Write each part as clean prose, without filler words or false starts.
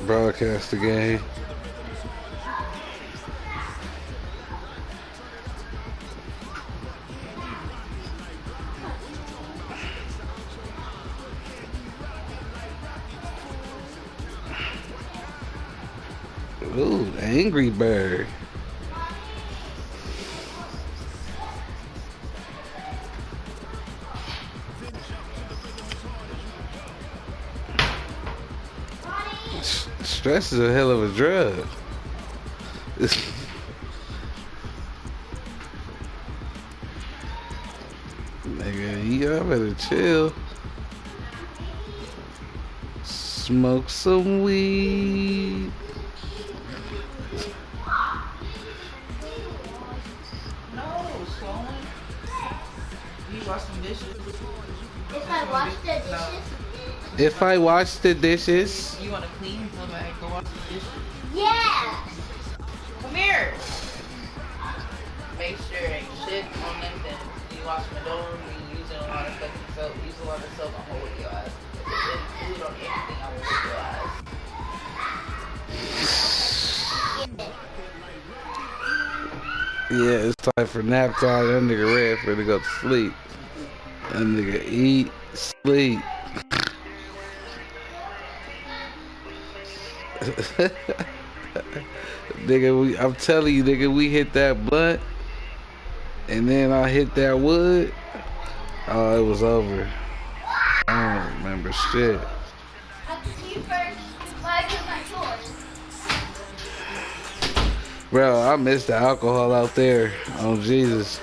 Broadcast the game. Ooh, Angry Bird. Stress is a hell of a drug. Nigga, y'all better chill. Smoke some weed. If I wash the dishes. You want to clean? So I go wash the dishes? Yeah. Come here. Make sure ain't shit on them things. You wash my door, we using a lot of fucking soap. Use a lot of soap, I'm gonna whip your ass. If there's any food on anything, I will whip your ass. Yeah, it's time for nap time. That nigga ready for to go to sleep. That nigga eat, sleep. Nigga, I'm telling you, nigga, we hit that blunt, and then I hit that wood. Oh, it was over. I don't remember shit. Bro, I miss the alcohol out there. Oh, Jesus.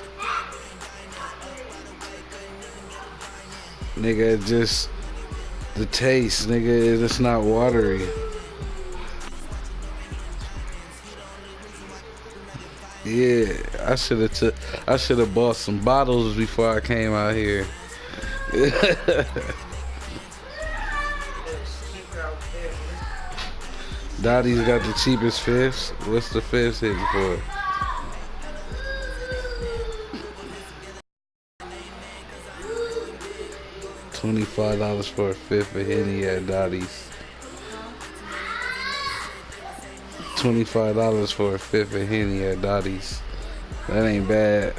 Nigga, just the taste, nigga, it's not watery. Yeah, I should have bought some bottles before I came out here. Dottie's got the cheapest fifths. What's the fifth hitting for? $25 for a fifth of Henny at Dottie's. $25 for a fifth of Henny at Dottie's. That ain't bad.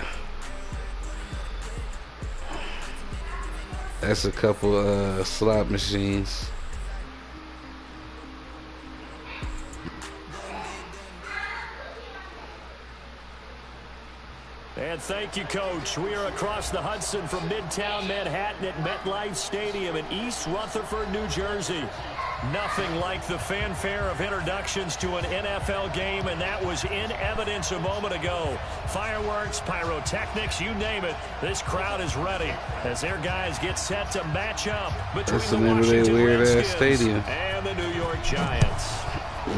That's a couple slot machines. And thank you, Coach. We are across the Hudson from Midtown Manhattan at MetLife Stadium in East Rutherford, New Jersey. Nothing like the fanfare of introductions to an NFL game, and that was in evidence a moment ago. Fireworks, pyrotechnics, you name it. This crowd is ready as their guys get set to match up between the Washington Redskins and the New York Giants.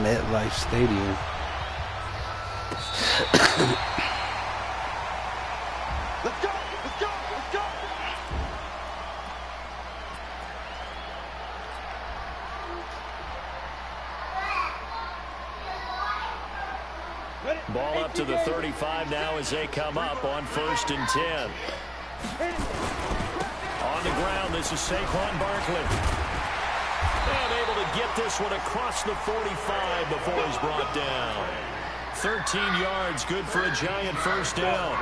MetLife Stadium. Let's go! Let's go! Let's go! Ball up to the 35 now as they come up on 1st and 10. On the ground, this is Saquon Barkley. And able to get this one across the 45 before he's brought down. 13 yards, good for a Giant first down.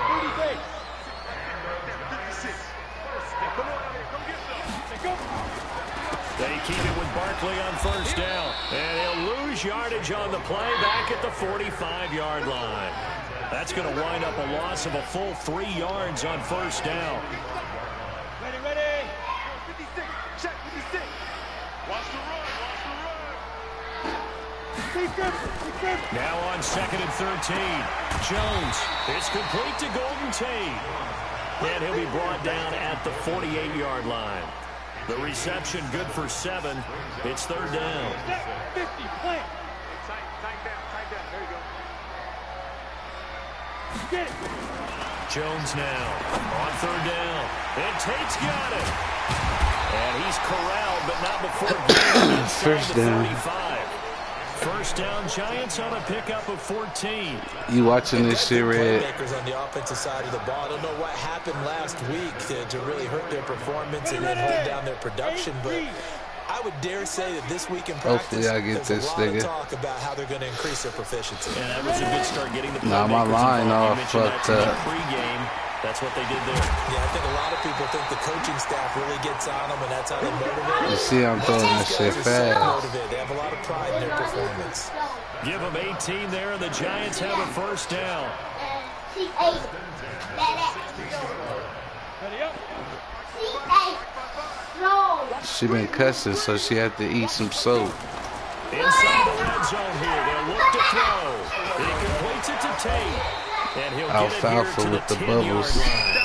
They keep it with Barkley on 1st down. And he'll lose yardage on the play back at the 45-yard line. That's going to wind up a loss of a full 3 yards on 1st down. Ready, ready. 56. Check 56. Watch the run. Watch the run. Now on 2nd and 13. Jones. It's complete to Golden Tate. And he'll be brought down at the 48-yard line. The reception good for 7. It's 3rd down. 50, plant. Tight down. There you go. Get it. Jones now on 3rd down. And Tate's got it. And he's corralled, but not before getting inside First the down. 35. First down, Giants on a pickup of 14. You watching this shit, Red? Playmakers on the offensive side of the ball. I don't know what happened last week to really hurt their performance and then hold down their production, but I would dare say that this week in practice, Hopefully I get there's this a lot nigga. of talk about how they're going to increase their proficiency. And that was a good start getting the Nah, my playmakers line involved. all You mentioned that fucked to me up. pregame. That's what they did there. Yeah, I think a lot of people think the coaching staff really gets on them, and that's how they motivate. You see I'm throwing that shit So fast. motivated. They have a lot of pride in their performance. Give them 18 there, and the Giants have a first down. She been cussing, so she had to eat some soap. Inside the red zone here, they'll look to throw. He completes it to Tate, and he'll get it here Alfalfa to with the 10-yard bubbles. line.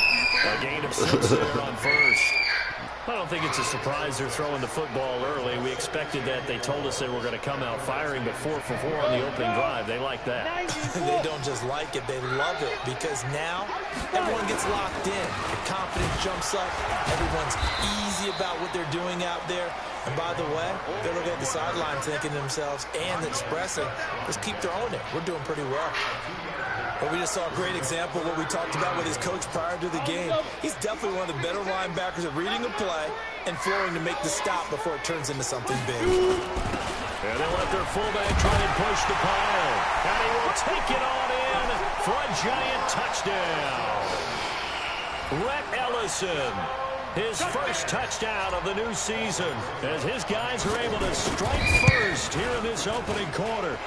A gain of 6 there on first. I don't think it's a surprise they're throwing the football early. We expected that. They told us they were going to come out firing, but 4 for 4 on the opening drive. They like that. They don't just like it, they love it, because now everyone gets locked in. The confidence jumps up. Everyone's easy about what they're doing out there. And by the way, they're looking at the sideline thinking to themselves and expressing, let's keep throwing it. We're doing pretty well. But we just saw a great example of what we talked about with his coach prior to the game. He's definitely one of the better linebackers at reading a play and flowing to make the stop before it turns into something big. And they let their fullback try and push the pile. And he will take it on in for a Giant touchdown. Rhett Ellison, his first touchdown of the new season, as his guys are able to strike first here in this opening quarter.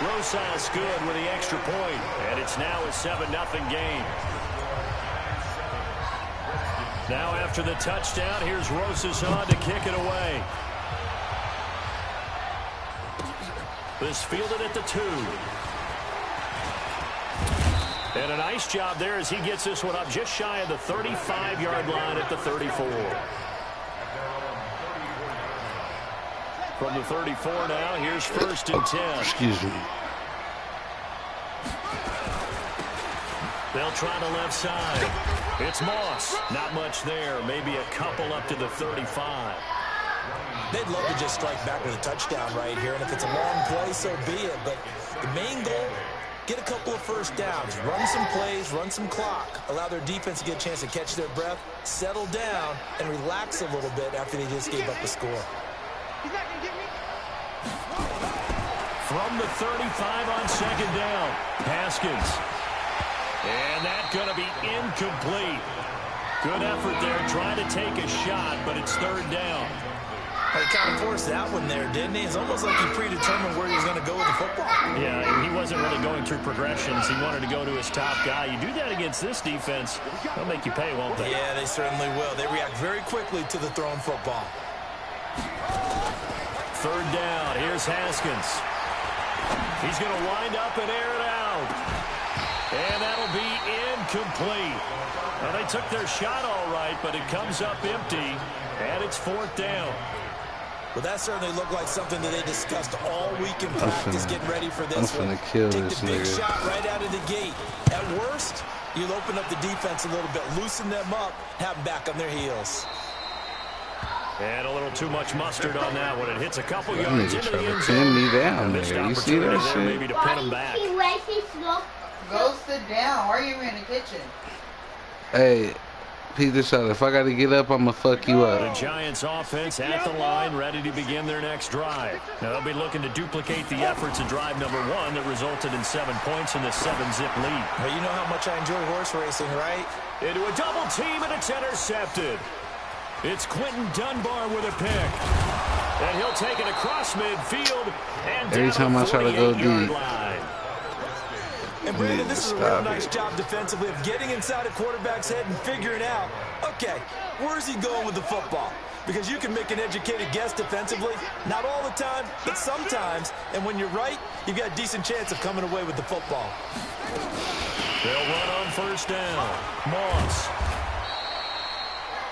Rosas good with the extra point, and it's now a 7-0 game. Now after the touchdown, here's Rosas on to kick it away. This fielded at the 2. And a nice job there as he gets this one up just shy of the 35-yard line at the 34. From the 34 now, here's 1st and 10. Excuse me. They'll try the left side. It's Moss. Not much there. Maybe a couple up to the 35. They'd love to just strike back with a touchdown right here, and if it's a long play, so be it. But the main goal, get a couple of first downs, run some plays, run some clock, allow their defense to get a chance to catch their breath, settle down, and relax a little bit after they just gave up the score. From the 35 on 2nd down, Haskins. And that's going to be incomplete. Good effort there, trying to take a shot, but it's 3rd down. He kind of forced that one there, didn't he? It's almost like he predetermined where he was going to go with the football. Yeah, he wasn't really going through progressions. He wanted to go to his top guy. You do that against this defense, they'll make you pay, won't they? Yeah, they certainly will. They react very quickly to the thrown football. 3rd down, here's Haskins. He's going to wind up and air it out. And that'll be incomplete. Now, they took their shot all right, but it comes up empty, and it's 4th down. Well, that certainly looked like something that they discussed all week in practice, getting ready for this one. I'm finna kill Take this the big nigga. shot right out of the gate. At worst, you'll open up the defense a little bit, loosen them up, have them back on their heels. And a little too much mustard on that one. It hits a couple That yards nigga into trying the to end pin zone. me down Missed there. You see opportunity that there shit? maybe to pin him back. Go sit down. Why are you in the kitchen? Hey, Peter Shot, if I got to get up, I'm going to fuck you The up. Giants offense at the line, ready to begin their next drive. Now they'll be looking to duplicate the efforts of drive number 1 that resulted in 7 points in the 7-zip lead. Well, you know how much I enjoy horse racing, right? Into a double team, and it's intercepted. It's Quentin Dunbar with a pick. And he'll take it across midfield and Every time I try to go deep. line. And Brandon, this is a real nice job defensively of getting inside a quarterback's head and figuring out, okay, where's he going with the football? Because you can make an educated guess defensively, not all the time, but sometimes. And when you're right, you've got a decent chance of coming away with the football. They'll run on 1st down. Moss.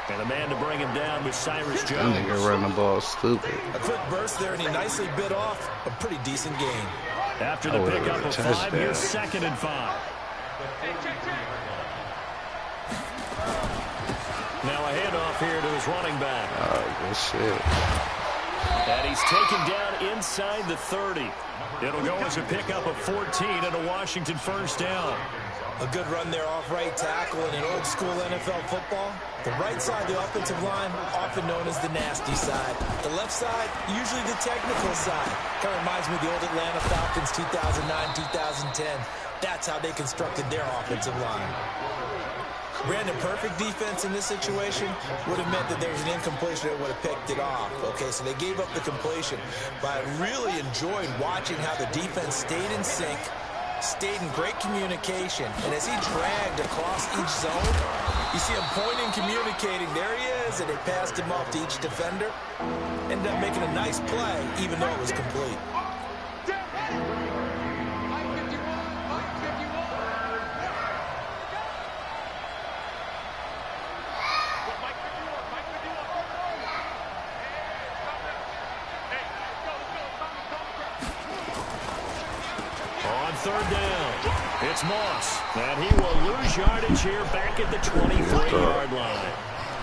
And a man to bring him down with Cyrus That Jones. nigga run the ball stupid. A quick burst there, and he nicely bit off a pretty decent game. After the would've pickup of touched 5, that. here's 2nd and 5. Now a handoff here to his running back. Oh, good shit. And he's taken down inside the 30. It'll go as a pickup of 14 and a Washington first down. A good run there off right tackle in an old-school NFL football. The right side, the offensive line, often known as the nasty side. The left side, usually the technical side. Kind of reminds me of the old Atlanta Falcons 2009, 2010. That's how they constructed their offensive line. Brandon, perfect defense in this situation would have meant that there was an incompletion that would have picked it off. Okay, so they gave up the completion. But I really enjoyed watching how the defense stayed in sync, stayed in great communication, and as he dragged across each zone, you see him pointing, communicating. There he is, and they passed him off to each defender. Ended up making a nice play, even though it was complete. Third down. It's Moss, and he will lose yardage here back at the 23-yard line.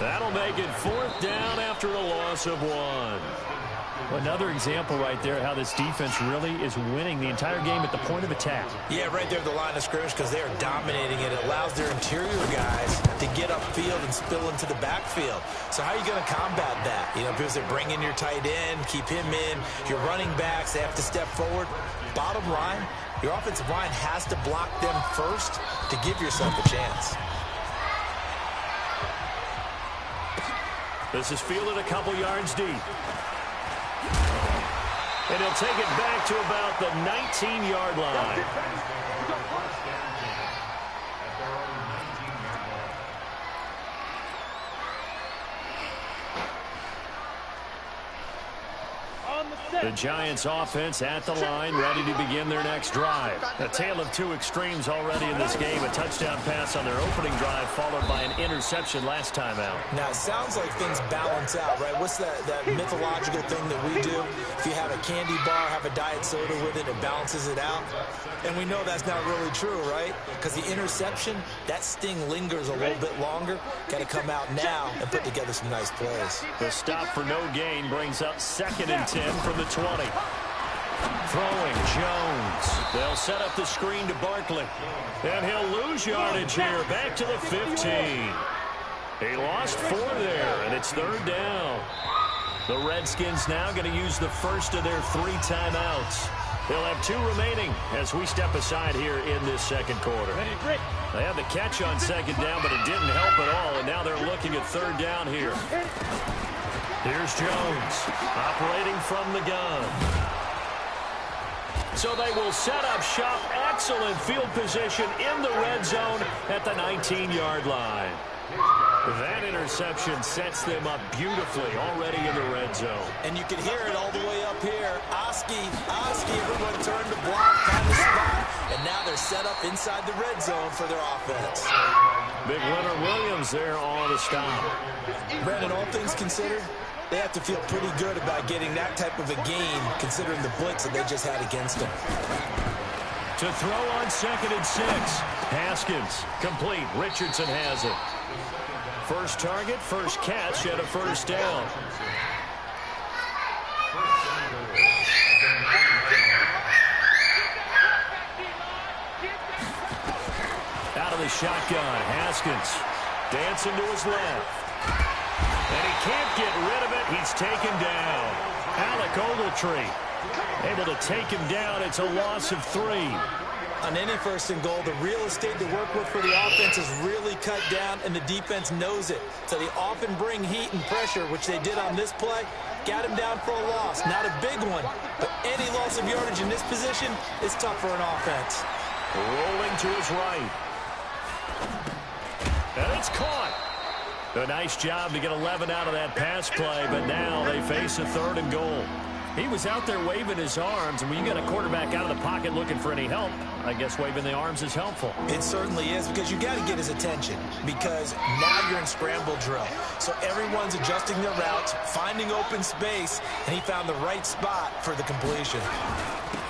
That'll make it fourth down after a loss of 1. Another example right there how this defense really is winning the entire game at the point of attack. Yeah, right there at the line of scrimmage because they are dominating it. It allows their interior guys to get upfield and spill into the backfield. So how are you going to combat that? You know, because they bring in your tight end, keep him in. Your running backs, they have to step forward. Bottom line, your offensive line has to block them first to give yourself a chance. This is fielded a couple yards deep. And he'll take it back to about the 19-yard line. The Giants offense at the line, ready to begin their next drive. A tale of two extremes already in this game. A touchdown pass on their opening drive, followed by an interception last time out. Now, it sounds like things balance out, right? What's that mythological thing that we do? If you have a candy bar, have a diet soda with it, it balances it out. And we know that's not really true, right? Because the interception, that sting lingers a little bit longer. Got to come out now and put together some nice plays. The stop for no gain brings up 2nd and 10 from the 20. Throwing Jones. They'll set up the screen to Barkley. And he'll lose yardage here back to the 15. He lost 4 there, and it's 3rd down. The Redskins now going to use the first of their 3 timeouts. They'll have 2 remaining as we step aside here in this second quarter. They had the catch on 2nd down, but it didn't help at all, and now they're looking at 3rd down here. Here's Jones operating from the gun. So they will set up shop. Excellent field position in the red zone at the 19-yard line. That interception sets them up beautifully already in the red zone. And you can hear it all the way up here. Oski, everyone turned to block, found the spot, and now they're set up inside the red zone for their offense. Big Leonard Williams there on the stop. Brandon, all things considered, they have to feel pretty good about getting that type of a gain, considering the blitz that they just had against them. To throw on 2nd and 6. Haskins, complete. Richardson has it. First target, first catch, and a first down. Out of the shotgun, Haskins dancing to his left. And he can't get rid of it. He's taken down. Alec Ogletree able to take him down. It's a loss of 3. On any 1st and goal, the real estate to work with for the offense is really cut down, and the defense knows it. So they often bring heat and pressure, which they did on this play. Got him down for a loss. Not a big one, but any loss of yardage in this position is tough for an offense. Rolling to his right. And it's caught. A nice job to get 11 out of that pass play, but now they face a 3rd and goal. He was out there waving his arms, and when you get a quarterback out of the pocket looking for any help, I guess waving the arms is helpful. It certainly is, because you got to get his attention, because now you're in scramble drill. So everyone's adjusting their routes, finding open space, and he found the right spot for the completion.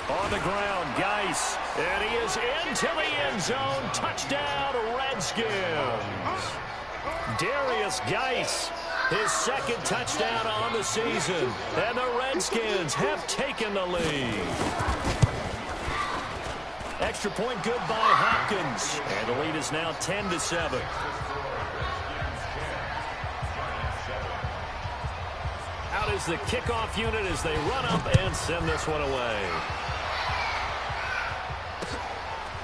On the ground, Geis, and he is into the end zone. Touchdown, Redskins. Darius Geis, his second touchdown on the season. And the Redskins have taken the lead. Extra point good by Hopkins. And the lead is now 10-7. Out is the kickoff unit as they run up and send this one away.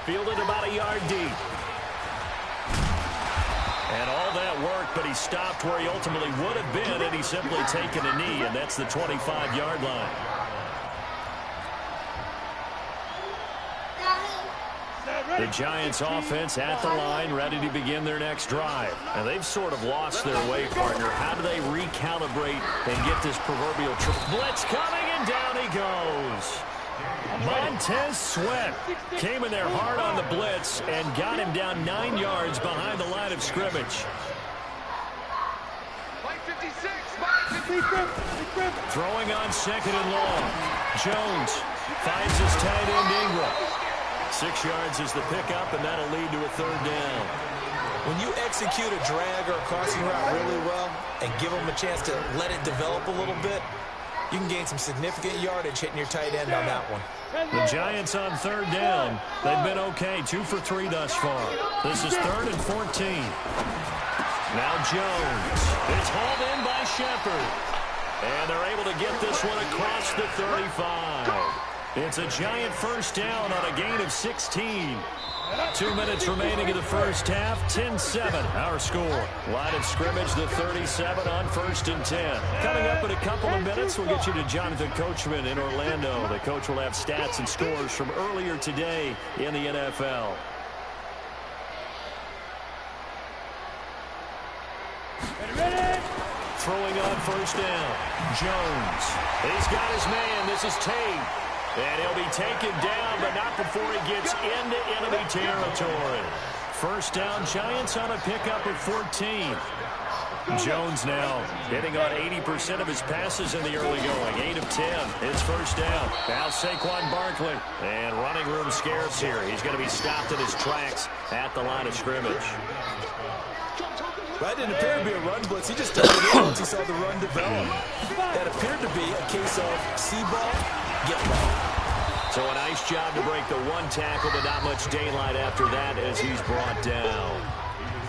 Fielded about a yard deep. And all that work, but he stopped where he ultimately would have been had he simply taken a knee, and that's the 25-yard line. The Giants offense at the line, ready to begin their next drive. And they've sort of lost their way, partner. How do they recalibrate and get this proverbial blitz coming, and down he goes. Montez Sweat came in there hard on the blitz and got him down 9 yards behind the line of scrimmage. Throwing on second and long. Jones finds his tight end Ingram. 6 yards is the pickup, and that'll lead to a third down. When you execute a drag or a crossing route really well and give them a chance to let it develop a little bit, you can gain some significant yardage hitting your tight end on that one. The Giants on third down. They've been okay, 2 for 3 thus far. This is 3rd and 14. Now Jones. It's hauled in by Shepard. And they're able to get this one across the 35. It's a Giant first down on a gain of 16. 2 minutes remaining in the first half. 10-7 our score. Line of scrimmage, the 37 on 1st and 10. Coming up in a couple of minutes, we'll get you to Jonathan Coachman in Orlando. The coach will have stats and scores from earlier today in the NFL. Throwing on first down. Jones. He's got his man. This is Tate. And he'll be taken down, but not before he gets into enemy territory. First down, Giants on a pickup of 14. Jones now hitting on 80% of his passes in the early going. 8 of 10. It's first down. Now Saquon Barkley. And running room scarce here. He's going to be stopped in his tracks at the line of scrimmage. That didn't appear to be a run blitz. He just took it in once he saw the run develop. That appeared to be a case of see ball, get ball. So a nice job to break the one tackle, but not much daylight after that as he's brought down.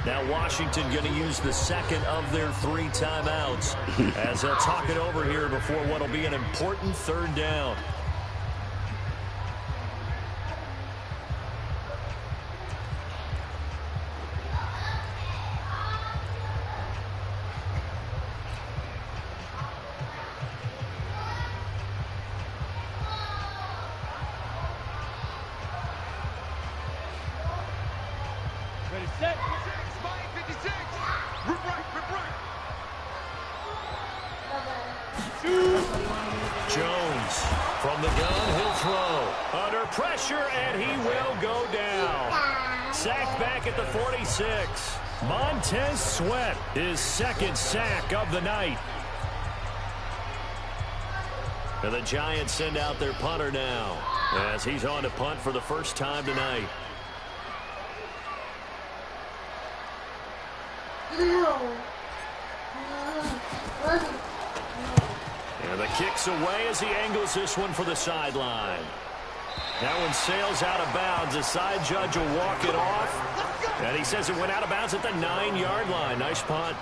Now Washington going to use the second of their 3 timeouts as they'll talk it over here before what will be an important third down. Jones from the gun, he'll throw. Under pressure, and he will go down. Sacked back at the 46. Montez Sweat, his second sack of the night. And the Giants send out their punter now as he's on to punt for the first time tonight. And the kick's away as he angles this one for the sideline. That one sails out of bounds. The side judge will walk it off. And he says it went out of bounds at the 9-yard line. Nice punt.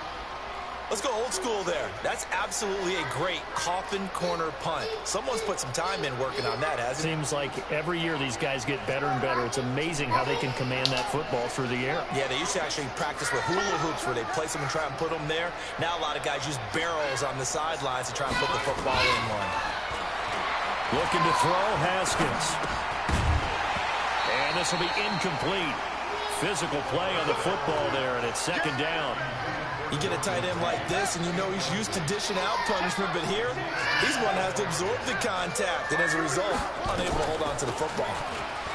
Let's go old school there. That's absolutely a great coffin corner punt. Someone's put some time in working on that, hasn't it? Seems like every year these guys get better and better. It's amazing how they can command that football through the air. Yeah, they used to actually practice with hula hoops where they place them and try and put them there. Now a lot of guys use barrels on the sidelines to try and put the football in one. Looking to throw, Haskins. And this will be incomplete. Physical play on the football there, and it's second down. You get a tight end like this, and you know he's used to dishing out punishment, but here, he's one that has to absorb the contact, and as a result, unable to hold on to the football.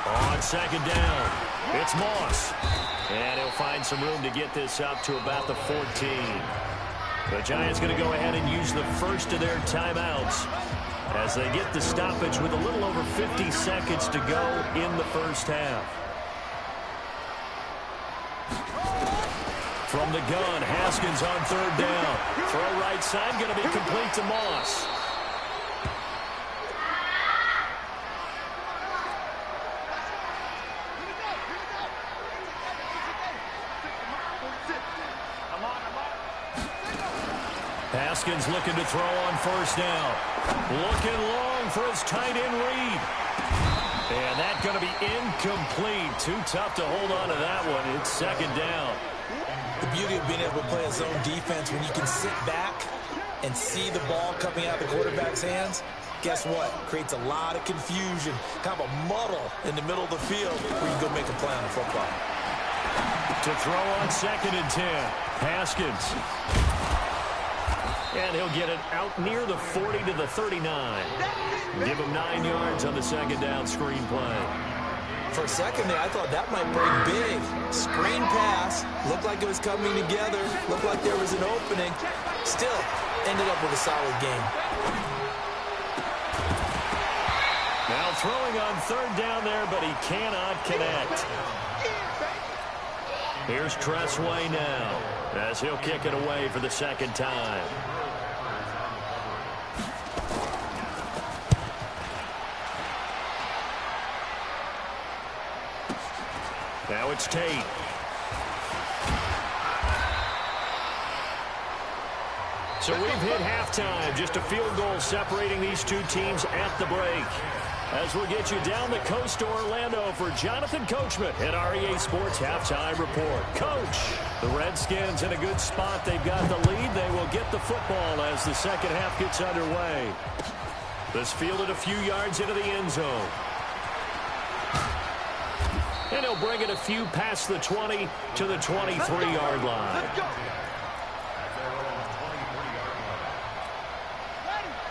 On second down, it's Moss. And he'll find some room to get this up to about the 14. The Giants going to go ahead and use the first of their timeouts as they get the stoppage with a little over 50 seconds to go in the first half. From the gun, Haskins on third down. Throw right side, going to be complete to Moss. Haskins looking to throw on first down. Looking long for his tight end read. And that's going to be incomplete. Too tough to hold on to that one. It's second down. The beauty of being able to play a zone defense when you can sit back and see the ball coming out of the quarterback's hands, guess what? Creates a lot of confusion, kind of a muddle in the middle of the field where you go make a play on the football. To throw on 2nd and 10. Haskins. And he'll get it out near the 40 to the 39. Give him 9 yards on the second down screen play. For a second there, I thought that might break big. Screen pass. Looked like it was coming together. Looked like there was an opening. Still, ended up with a solid game. Now throwing on third down there, but he cannot connect. Here's Tressway now, as he'll kick it away for the second time. Now it's Tate. So we've hit halftime. Just a field goal separating these two teams at the break. As we'll get you down the coast to Orlando for Jonathan Coachman at REA Sports Halftime Report. Coach, the Redskins in a good spot. They've got the lead. They will get the football as the second half gets underway. This fielded a few yards into the end zone. And he'll bring it a few past the 20 to the 23-yard line.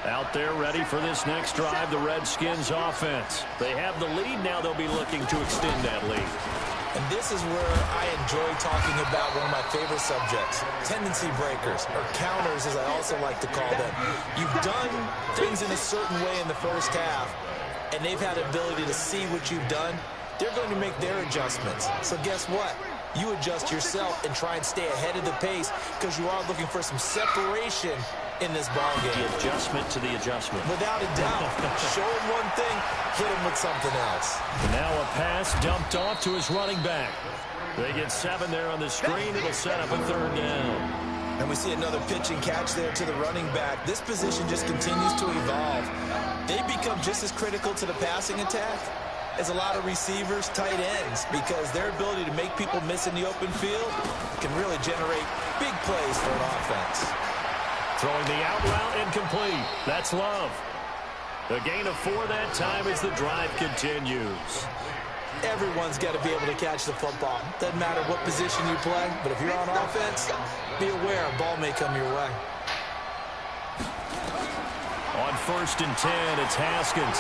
Out there ready for this next drive, the Redskins offense. They have the lead. Now they'll be looking to extend that lead. And this is where I enjoy talking about one of my favorite subjects, tendency breakers, or counters as I also like to call them. You've done things in a certain way in the first half, and they've had the ability to see what you've done. They're going to make their adjustments. So guess what? You adjust yourself and try and stay ahead of the pace because you are looking for some separation in this ball game. The adjustment to the adjustment. Without a doubt. Show him one thing, hit him with something else. Now a pass dumped off to his running back. They get 7 there on the screen. It'll set up a third down. And we see another pitch and catch there to the running back. This position just continues to evolve. They become just as critical to the passing attack as a lot of receivers, tight ends, because their ability to make people miss in the open field can really generate big plays for an offense. Throwing the out route incomplete. That's Love. A gain of 4 that time as the drive continues. Everyone's got to be able to catch the football. Doesn't matter what position you play, but if you're on offense, be aware a ball may come your way. On 1st and 10, it's Haskins.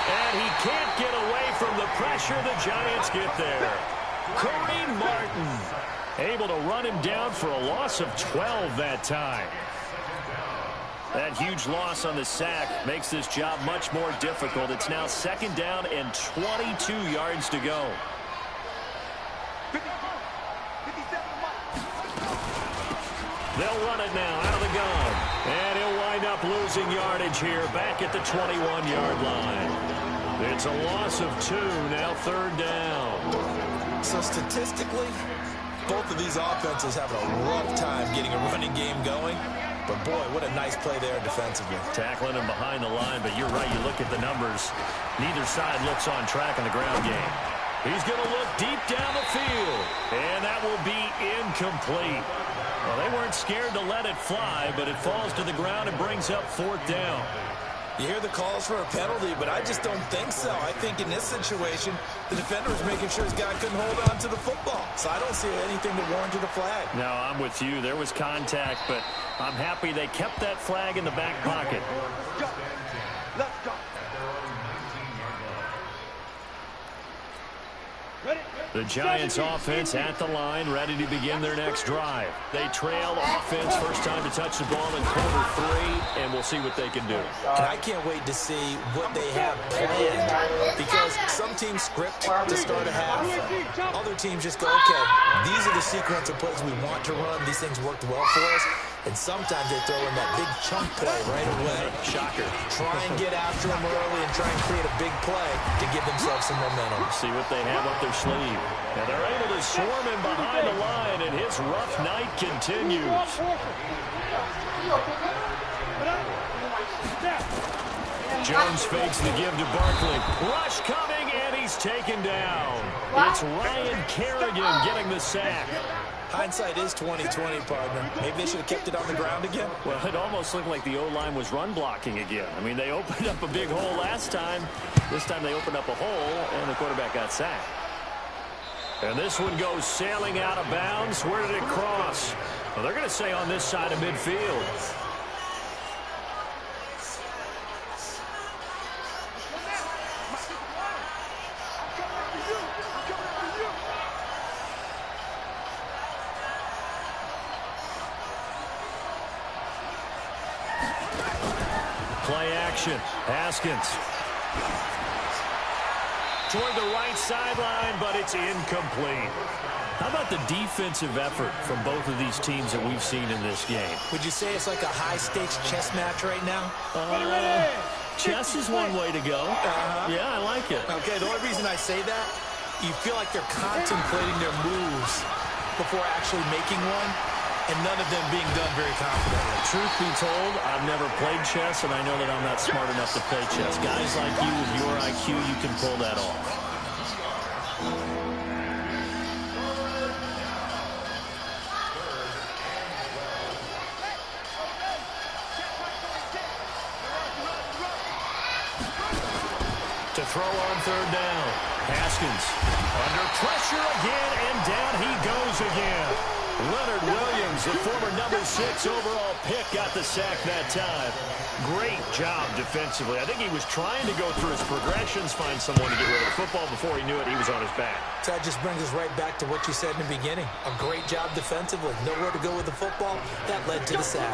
And he can't get away from the pressure. The Giants get there. Kareem Martin able to run him down for a loss of 12 that time. That huge loss on the sack makes this job much more difficult. It's now 2nd down and 22 yards to go. They'll run it now out of the gun. And he'll wind up losing yardage here back at the 21-yard line. It's a loss of 2, now 3rd down. So statistically, both of these offenses have a rough time getting a running game going. But boy, what a nice play there defensively. Tackling him behind the line, but you're right, you look at the numbers. Neither side looks on track in the ground game. He's going to look deep down the field, and that will be incomplete. Well, they weren't scared to let it fly, but it falls to the ground and brings up 4th down. You hear the calls for a penalty, but I just don't think so. I think in this situation, the defender was making sure his guy couldn't hold on to the football. So I don't see anything that warranted a flag. No, I'm with you. There was contact, but I'm happy they kept that flag in the back pocket. Let's go. The Giants offense at the line, ready to begin their next drive. They trail offense, first time to touch the ball in quarter 3, and we'll see what they can do. And I can't wait to see what they have planned, because some teams script to start a half. Other teams just go, okay, these are the sequence of plays we want to run. These things worked well for us. And sometimes they throw in that big chunk play right away. Shocker. Try and get after them early and try and create a big play to give themselves some momentum. See what they have up their sleeve. And they're able to swarm him behind the line, and his rough night continues. Jones fakes the give to Barkley. Rush coming, and he's taken down. It's Ryan Kerrigan getting the sack. Hindsight is 20/20, partner. Maybe they should have kept it on the ground again. Well, it almost looked like the O-line was run blocking again. I mean, they opened up a big hole last time. This time they opened up a hole, and the quarterback got sacked. And this one goes sailing out of bounds. Where did it cross? Well, they're going to say on this side of midfield. Play action. Haskins. Toward the right sideline, but it's incomplete. How about the defensive effort from both of these teams that we've seen in this game? Would you say it's like a high-stakes chess match right now? Chess is one way to go. Yeah, I like it. Okay, the only reason I say that, you feel like they're contemplating their moves before actually making one, and none of them being done very confidently. Truth be told, I've never played chess, and I know that I'm not smart enough to play chess. Guys like you with your IQ, you can pull that off. To throw on third down. Haskins under pressure again, and down he goes again. Leonard Williams, the former number 6 overall pick, got the sack that time. Great job defensively. I think he was trying to go through his progressions, find someone to get rid of the football. Before he knew it, he was on his back. So that just brings us right back to what you said in the beginning. A great job defensively. Nowhere to go with the football. That led to the sack.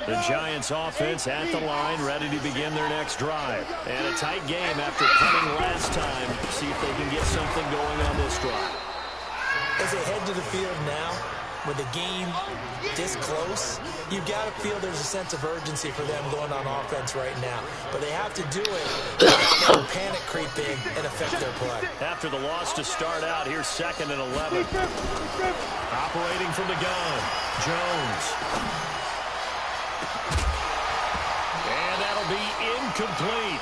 The Giants offense at the line, ready to begin their next drive. And a tight game after punting last time. See if they can get something going on this drive. As they head to the field now, with the game this close, you've got to feel there's a sense of urgency for them going on offense right now. But they have to do it without letting panic creep in and affect their play. After the loss to start out, here's 2nd and 11. Operating from the gun, Jones. And that'll be incomplete.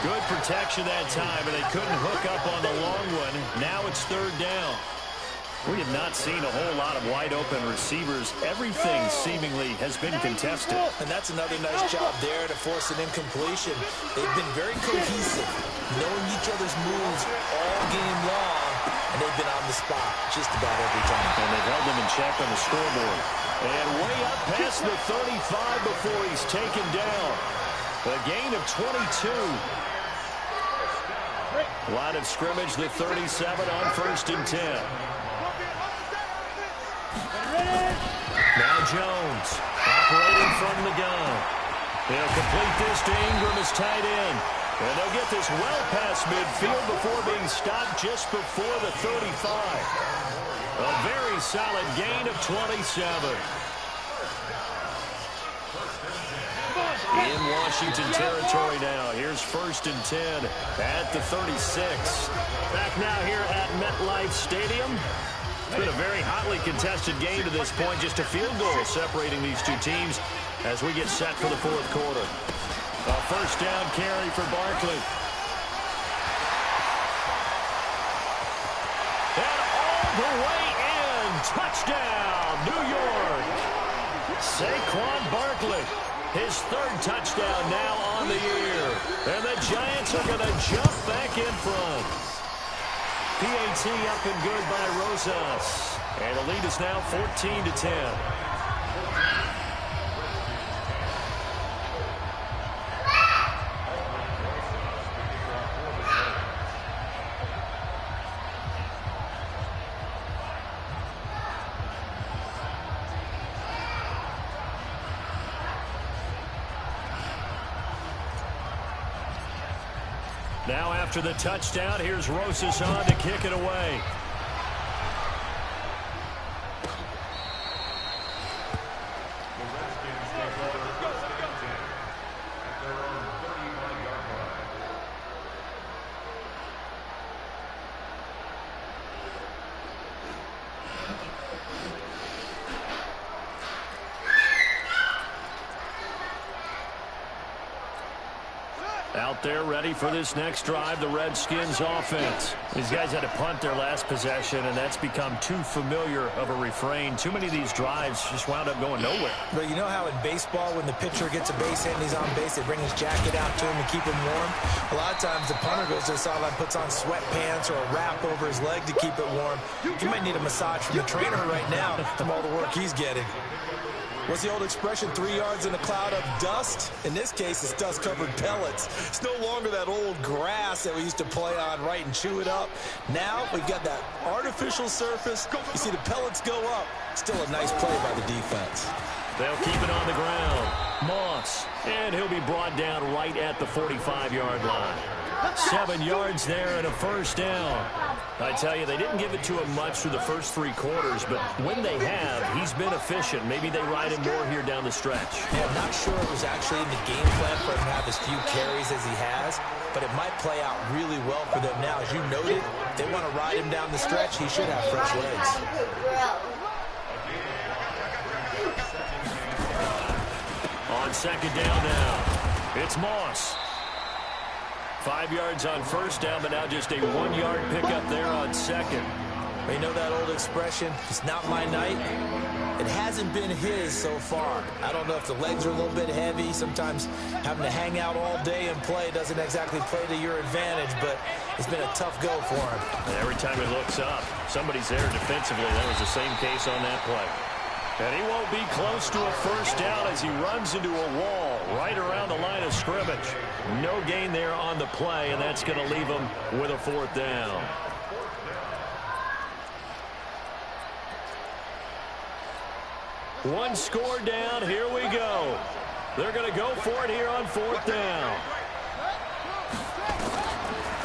Good protection that time, and they couldn't hook up on the long one. Now it's 3rd down. We have not seen a whole lot of wide-open receivers. Everything seemingly has been contested. And that's another nice job there to force an incompletion. They've been very cohesive, knowing each other's moves all game long, and they've been on the spot just about every time. And they've held them in check on the scoreboard. And way up past the 35 before he's taken down. A gain of 22. Line of scrimmage, the 37 on 1st and 10. Now Jones, operating from the gun. He'll complete this to Ingram as tight end. And they'll get this well past midfield before being stopped just before the 35. A very solid gain of 27. In Washington territory now. Here's 1st and 10 at the 36. Back now here at MetLife Stadium. It's been a very hotly contested game to this point. Just a field goal separating these two teams as we get set for the 4th quarter. A 1st down carry for Barkley. And all the way in. Touchdown, New York. Saquon Barkley. His 3rd touchdown now on the year. And the Giants are going to jump back in front. PAT up and good by Rosas. And the lead is now 14-10. Now after the touchdown, here's Rosas on to kick it away. Out there ready for this next drive, the Redskins offense. These guys had to punt their last possession, and that's become too familiar of a refrain. Too many of these drives just wound up going nowhere. But you know how in baseball, when the pitcher gets a base hit and he's on base, they bring his jacket out to him and keep him warm? A lot of times the punter goes to the sideline, puts on sweatpants or a wrap over his leg to keep it warm. He might need a massage from the trainer right now from all the work he's getting. What's the old expression, 3 yards in a cloud of dust? In this case, it's dust-covered pellets. It's no longer that old grass that we used to play on, right, and chew it up. Now we've got that artificial surface. You see the pellets go up. Still a nice play by the defense. They'll keep it on the ground. Moss, and he'll be brought down right at the 45-yard line. 7 yards there and a first down. I tell you, they didn't give it to him much through the first 3 quarters, but when they have, he's been efficient. Maybe they ride him more here down the stretch. Yeah, I'm not sure it was actually in the game plan for him to have as few carries as he has, but it might play out really well for them now. As you noted, if they want to ride him down the stretch, he should have fresh legs. On second down now, it's Moss. 5 yards on first down, but now just a 1-yard pickup there on second. You know that old expression, it's not my night? It hasn't been his so far. I don't know if the legs are a little bit heavy. Sometimes having to hang out all day and play doesn't exactly play to your advantage, but it's been a tough go for him. And every time he looks up, somebody's there defensively. That was the same case on that play. And he won't be close to a first down as he runs into a wall right around the line of scrimmage. No gain there on the play, and that's going to leave him with a 4th down. One score down. Here we go. They're going to go for it here on 4th down.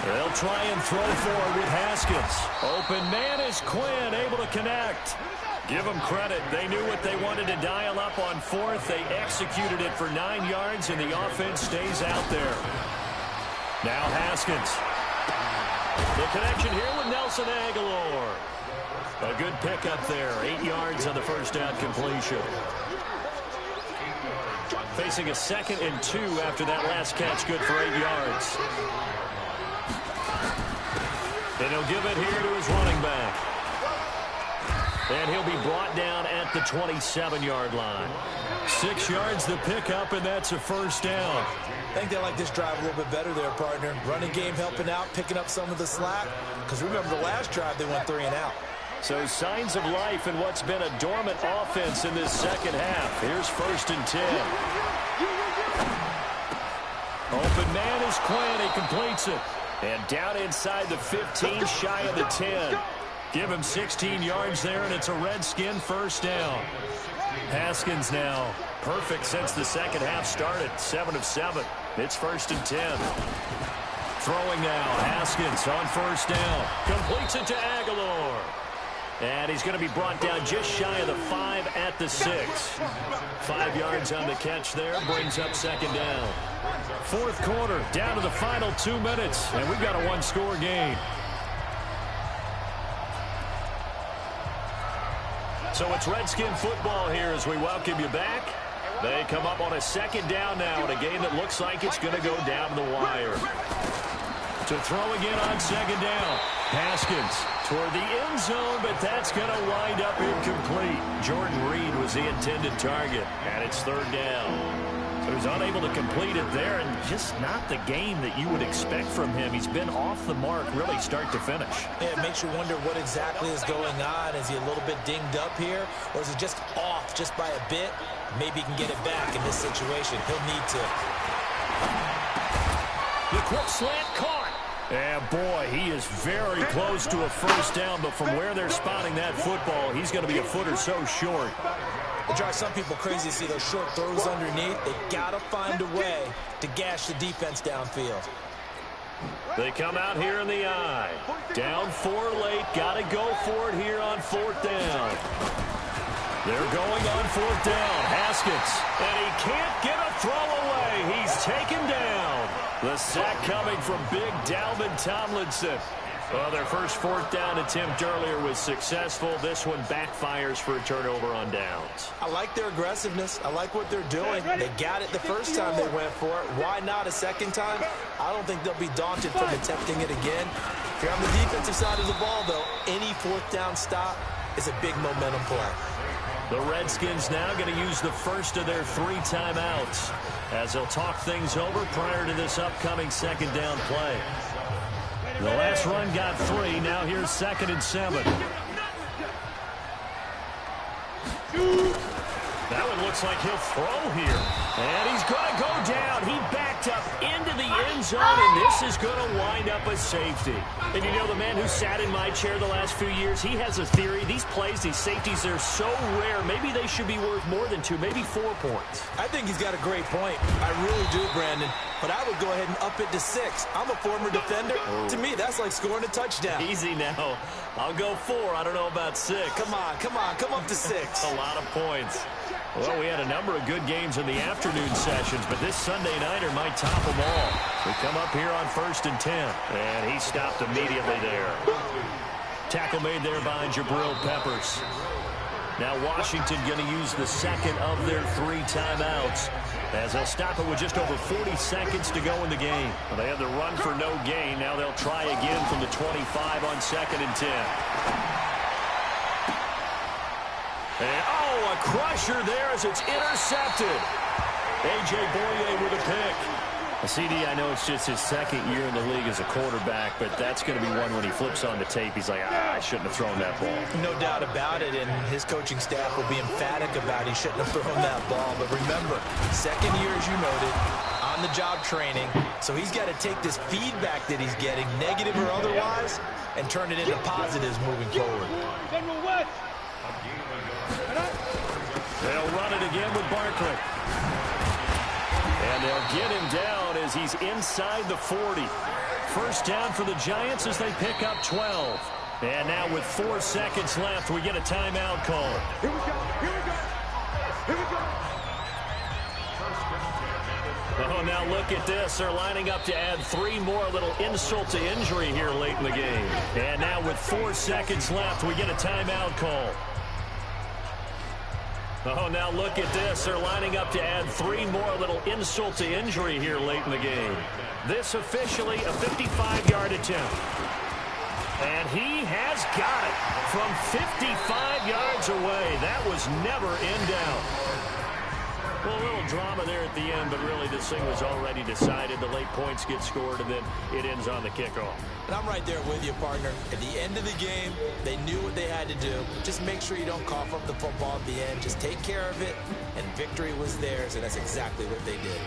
They'll try and throw for it with Haskins. Open man is Quinn, able to connect. Give them credit. They knew what they wanted to dial up on 4th. They executed it for 9 yards, and the offense stays out there. Now Haskins. The connection here with Nelson Aguilar. A good pickup there. 8 yards on the first down completion. Facing a 2nd and 2 after that last catch, good for 8 yards. And he'll give it here to his running back. And he'll be brought down at the 27-yard line. 6 yards the pickup, and that's a first down. I think they like this drive a little bit better there, partner. Running game helping out, picking up some of the slack. Because remember the last drive, they went 3 and out. So signs of life in what's been a dormant offense in this second half. Here's 1st and 10. Open man is Quinn. He completes it. And down inside the 15, shy of the 10. Give him 16 yards there, and it's a Redskin first down. Haskins now perfect since the second half started. 7 of 7. It's 1st and 10. Throwing now. Haskins on first down. Completes it to Aguilar. And he's going to be brought down just shy of the 5 at the 6. 5 yards on the catch there. Brings up second down. 4th quarter. Down to the final 2 minutes. And we've got a 1-score game. So it's Redskin football here as we welcome you back. They come up on a 2nd down now in a game that looks like it's going to go down the wire. To throw again on 2nd down. Haskins toward the end zone, but that's going to wind up incomplete. Jordan Reed was the intended target, and it's 3rd down. So he's unable to complete it there, and just not the game that you would expect from him. He's been off the mark really start to finish. Yeah, it makes you wonder what exactly is going on. Is he a little bit dinged up here, or is he just off just by a bit? Maybe he can get it back in this situation. He'll need to. The quick slant caught. And boy, he is very close to a first down, but from where they're spotting that football, he's going to be a foot or so short. It drives some people crazy to see those short throws underneath. They got to find a way to gash the defense downfield. They come out here in the I. Down 4 late. Got to go for it here on 4th down. They're going on 4th down. Haskins. And he can't get a throw away. He's taken down. The sack coming from big Dalvin Tomlinson. Well, their first 4th down attempt earlier was successful. This one backfires for a turnover on downs. I like their aggressiveness. I like what they're doing. They got it the first time they went for it. Why not a second time? I don't think they'll be daunted from attempting it again. If you're on the defensive side of the ball, though, any 4th down stop is a big momentum play. The Redskins now going to use the first of their 3 timeouts as they'll talk things over prior to this upcoming 2nd down play. The last run got 3. Now here's 2nd and 7. That one looks like he'll throw here. And he's going to go down. He backed up into the end zone, and this is going to wind up a safety. And you know, the man who sat in my chair the last few years, he has a theory. These plays, these safeties, they're so rare. Maybe they should be worth more than 2, maybe 4 points. I think he's got a great point. I really do, Brandon. But I would go ahead and up it to 6. I'm a former defender. To me, that's like scoring a touchdown. Easy now. I'll go 4. I don't know about 6. Come on. Come up to 6. A lot of points. Well, we had a number of good games in the afternoon sessions, but this Sunday nighter might top them all. We come up here on 1st and 10, and he stopped immediately there. Tackle made there by Jabril Peppers. Now Washington going to use the 2nd of their 3 timeouts as they'll stop it with just over 40 seconds to go in the game. Well, they had the run for no gain. Now they'll try again from the 25 on 2nd and 10. And, oh, a crusher there as it's intercepted. A.J. Boye with a pick. CD, I know it's just his 2nd year in the league as a quarterback, but that's going to be one when he flips on the tape. He's like, I shouldn't have thrown that ball. No doubt about it, and his coaching staff will be emphatic about he shouldn't have thrown that ball. But remember, 2nd year, as you noted, on-the-job training. So he's got to take this feedback that he's getting, negative or otherwise, and turn it into positives moving forward. They'll run it again with Barkley. And they'll get him down as he's inside the 40. First down for the Giants as they pick up 12. And now with 4 seconds left, we get a timeout call. Here we go. Oh, now look at this. They're lining up to add 3 more, a little insult to injury here late in the game. And now with 4 seconds left, we get a timeout call. Oh, now look at this. They're lining up to add 3 more, a little insult to injury here late in the game. This officially a 55-yard attempt. And he has got it from 55 yards away. That was never in doubt. Well, a little drama there at the end, but really this thing was already decided. The late points get scored, and then it ends on the kickoff. And I'm right there with you, partner. At the end of the game, they knew what they had to do. Just make sure you don't cough up the football at the end. Just take care of it, and victory was theirs, and that's exactly what they did.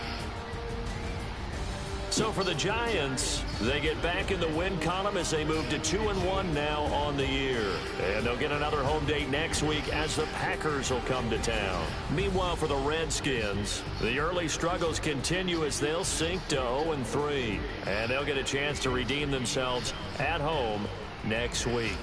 So for the Giants, they get back in the win column as they move to 2-1 now on the year. And they'll get another home date next week as the Packers will come to town. Meanwhile, for the Redskins, the early struggles continue as they'll sink to 0-3. And they'll get a chance to redeem themselves at home next week.